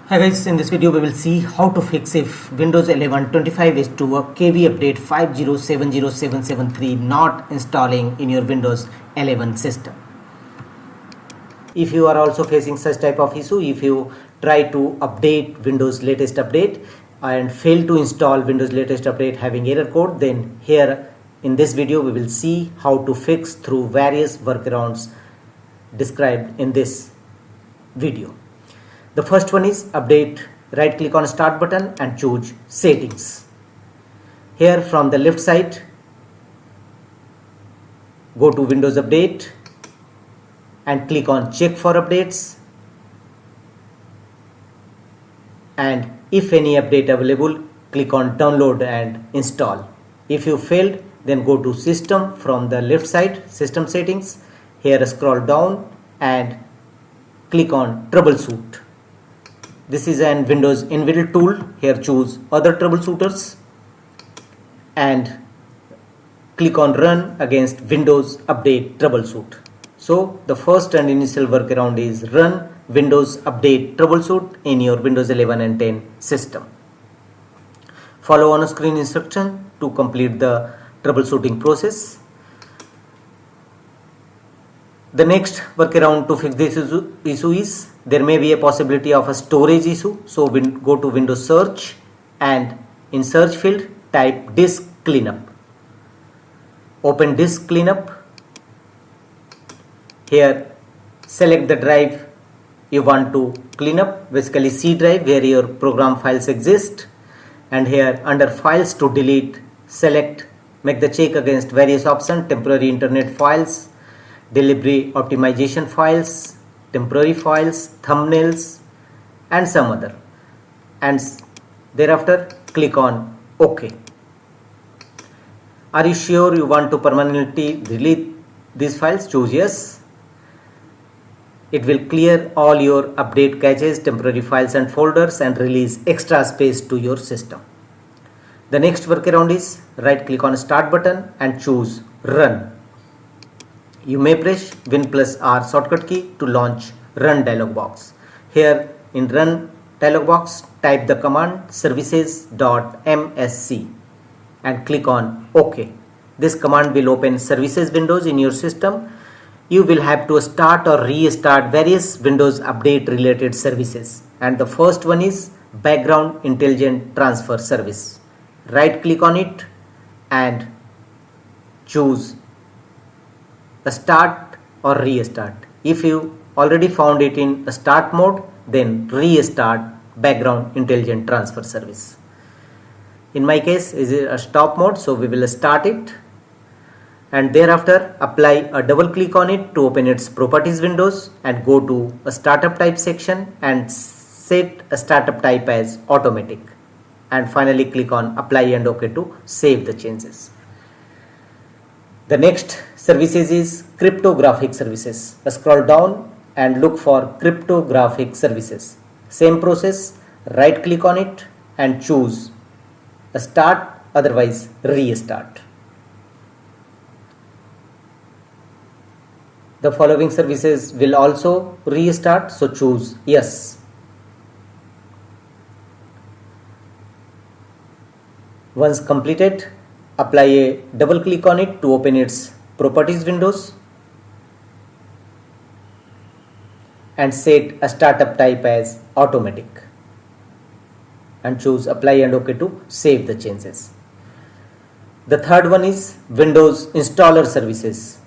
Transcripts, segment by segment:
Hi guys, in this video we will see how to fix if Windows 11 25H2 KB update 5070773 not installing in your Windows 11 system. If you are also facing such type of issue, if you try to update Windows latest update and fail to install Windows latest update having error code, then here in this video we will see how to fix through various workarounds described in this video. The first one is update. Right click on start button and choose settings. Here from the left side, go to Windows Update and click on check for updates, and if any update available, click on download and install. If you failed, then go to system from the left side, system settings. Here scroll down and click on troubleshoot. This is an Windows inbuilt tool. Here choose other troubleshooters and click on run against Windows update troubleshoot. So the first and initial workaround is run Windows update troubleshoot in your Windows 11 and 10 system. Follow on screen instruction to complete the troubleshooting process. The next workaround to fix this issue is there may be a possibility of a storage issue. So go to Windows search and in search field type disk cleanup. Open disk cleanup. Here select the drive you want to clean up, basically C drive where your program files exist, and here under files to delete make the check against various options: temporary internet files, delivery optimization files, temporary files, thumbnails and some other, and thereafter click on OK. Are you sure you want to permanently delete these files? Choose yes. It will clear all your update caches, temporary files and folders and release extra space to your system. The next workaround is right click on start button and choose run. You may press Win+R shortcut key to launch run dialog box. Here in run dialog box type the command services.msc and click on OK. This command will open services windows in your system. You will have to start or restart various Windows update related services, and the first one is background intelligent transfer service. Right click on it and choose a start or restart. If you already found it in a start mode, then restart background intelligent transfer service. In my case is a stop mode, so we will start it, and thereafter apply a double click on it to open its properties windows and go to a startup type section and set a startup type as automatic, and finally click on apply and OK to save the changes. The next services is cryptographic services. Scroll down and look for cryptographic services. Same process, right click on it and choose a start, otherwise restart. The following services will also restart, so choose yes. Once completed, apply a double click on it to open its properties windows and set a startup type as automatic and choose apply and OK to save the changes. The third one is Windows installer services.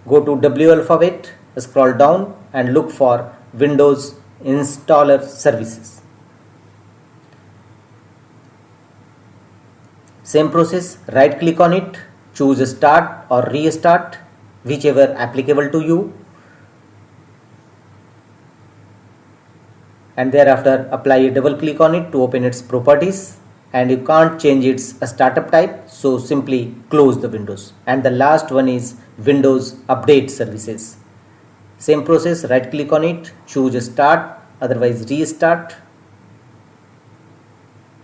Go to W alphabet, scroll down and look for Windows installer services. Same process, right click on it, choose start or restart, whichever applicable to you, and thereafter apply a double click on it to open its properties, and you can't change its startup type, so simply close the windows. And the last one is Windows update services. Same process, right click on it, choose start, otherwise restart,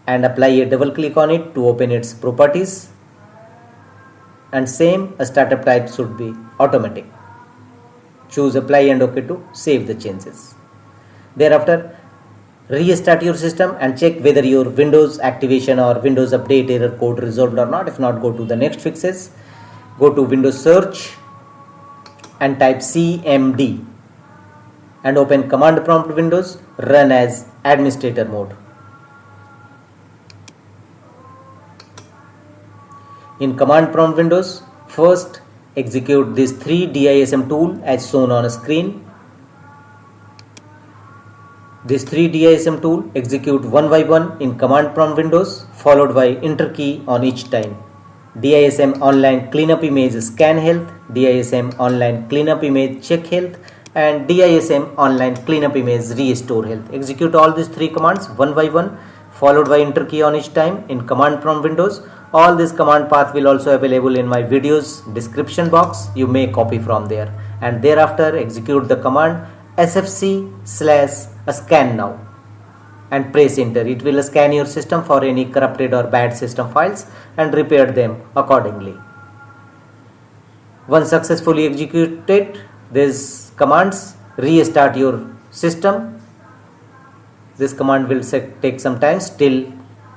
and apply a double click on it to open its properties, and same a startup type should be automatic. Choose apply and OK to save the changes. Thereafter Restart your system and check whether your Windows activation or Windows update error code resolved or not. If not, go to the next fixes. Go to Windows search and type cmd and open command prompt windows, run as administrator mode. In command prompt windows, first execute this 3DISM tool as shown on a screen. This 3DISM tool execute one by one in command prompt windows followed by enter key on each time. DISM online cleanup image scanhealth, DISM online cleanup image checkhealth, and DISM online cleanup image restorehealth. Execute all these three commands one by one followed by enter key on each time in command prompt windows. All this command path will also available in my video's description box. You may copy from there, and thereafter execute the command SFC/scan now and press enter. It will scan your system for any corrupted or bad system files and repair them accordingly. Once successfully executed these commands, restart your system. This command will take some time till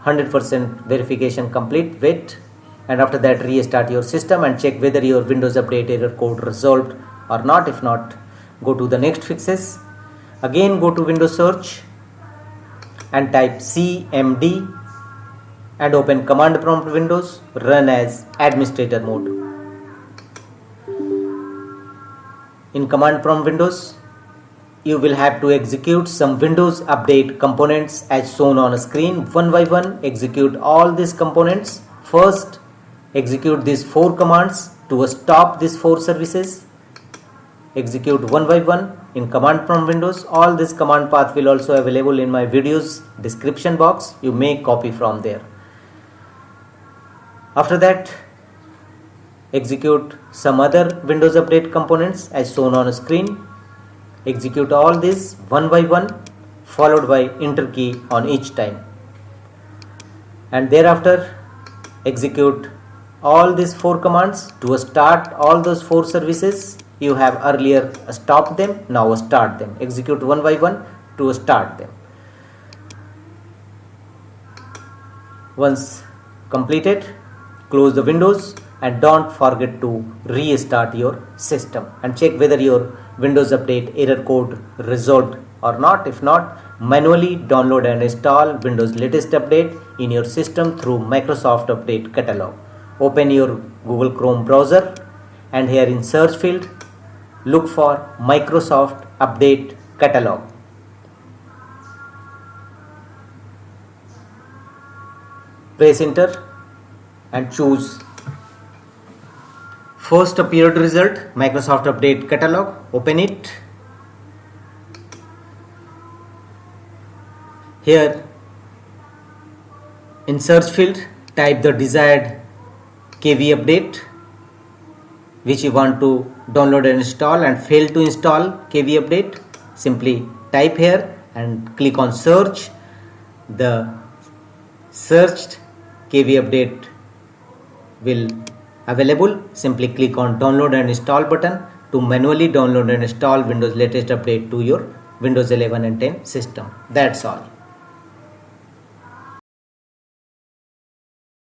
100% verification complete. Wait, and after that restart your system and check whether your Windows update error code resolved or not. If not, go to the next fixes. Again go to Windows search and type cmd and open command prompt windows, run as administrator mode. In command prompt windows, you will have to execute some Windows update components as shown on a screen. One by one execute all these components. First execute these 4 commands to stop these 4 services. Execute one by one in command prompt windows. All this command path will also available in my video's description box. You may copy from there. After that, execute some other Windows update components as shown on a screen. Execute all this one by one followed by enter key on each time, and thereafter execute all these 4 commands to start all those 4 services. You have earlier stopped them, now start them. Execute one by one to start them. Once completed, close the windows and don't forget to restart your system and check whether your Windows update error code resolved or not. If not, manually download and install Windows latest update in your system through Microsoft Update Catalog. Open your Google Chrome browser and here in search field look for Microsoft Update Catalog. Press enter and choose first appeared result, Microsoft Update Catalog. Open it. Here in search field type the desired KV update which you want to download and install and fail to install KV update. Simply type here and click on search. The searched KV update will available. Simply click on download and install button to manually download and install Windows latest update to your Windows 11 and 10 system. That's all.